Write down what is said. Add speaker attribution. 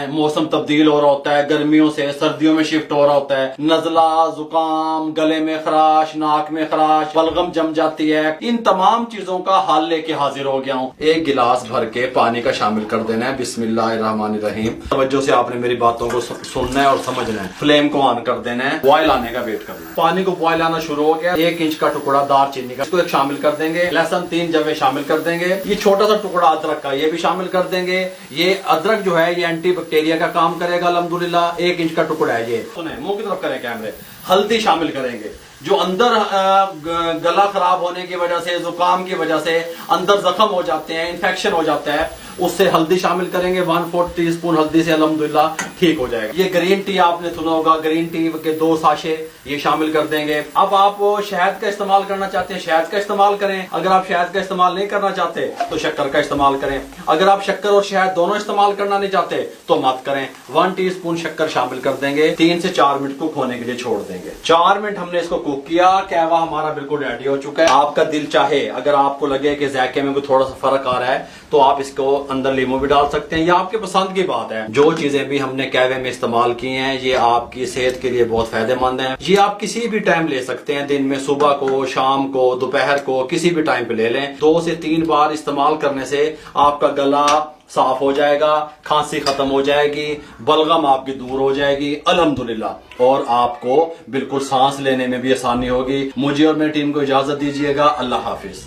Speaker 1: मौसम तब्दील हो रहा होता है, गर्मियों से सर्दियों में शिफ्ट हो रहा होता है, नजला, जुकाम, गले में खराश, नाक में खराश, बलगम जम जाती है, इन तमाम चीजों का हल लेके हाजिर हो गया हूँ। एक गिलास भर के पानी का शामिल कर देना है। बिस्मिल्लाहिर्रहमानिर्रहीम। तवज्जो से आपने मेरी बातों को सुनना है और समझना है। फ्लेम को ऑन कर देना है, बॉयल आने का वेट करना है। पानी को बॉयल आना शुरू हो गया। 1 इंच का टुकड़ा दार चीनी का, इसको एक शामिल कर देंगे। लहसुन 3 जवे शामिल कर देंगे। ये छोटा सा टुकड़ा अदरक का, ये भी शामिल कर देंगे। ये अदरक जो है ये एंटी बैक्टीरिया का काम करेगा अल्हम्दुलिल्लाह। 1 इंच का टुकड़ा है ये। सुने, मुंह की तरफ करें कैमरे। हल्दी शामिल करेंगे। जो अंदर गला खराब होने की वजह से, जुकाम की वजह से अंदर जख्म हो जाते हैं, इन्फेक्शन हो जाता है, उससे हल्दी शामिल करेंगे। 1/4 टीस्पून हल्दी से अल्हम्दुलिल्लाह ठीक हो जाएगा। ये ग्रीन टी आपने सुना होगा, ग्रीन टी के 2 साशे ये शामिल कर देंगे। अब आप शहद का इस्तेमाल करना चाहते हैं, शहद का इस्तेमाल करें। अगर आप शहद का इस्तेमाल नहीं करना चाहते तो शक्कर का इस्तेमाल करें। अगर आप शक्कर और शहद दोनों इस्तेमाल करना नहीं चाहते तो मत करें। 1 टीस्पून शक्कर शामिल कर देंगे। 3 से 4 मिनट कुक होने के लिए छोड़ देंगे। 4 मिनट हमने इसको कुक किया। कहवा हमारा बिल्कुल रेडी हो चुका है। आपका दिल चाहे, अगर आपको लगे कि जायके में कोई थोड़ा सा फर्क आ रहा है तो आप इसको अंदर लीमू भी डाल सकते हैं, या आपके पसंद की बात है। जो चीजें भी हमने कहवे में इस्तेमाल की हैं ये आपकी सेहत के लिए बहुत फायदेमंद हैं। ये आप किसी भी टाइम ले सकते हैं, दिन में, सुबह को, शाम को, दोपहर को, किसी भी टाइम पे ले लें। 2 से 3 बार इस्तेमाल करने से आपका गला साफ हो जाएगा, खांसी खत्म हो जाएगी, बलगम आपकी दूर हो जाएगी अल्हम्दुलिल्लाह, और आपको बिल्कुल सांस लेने में भी आसानी होगी। मुझे और मेरी टीम को इजाजत दीजिएगा। अल्लाह हाफिज।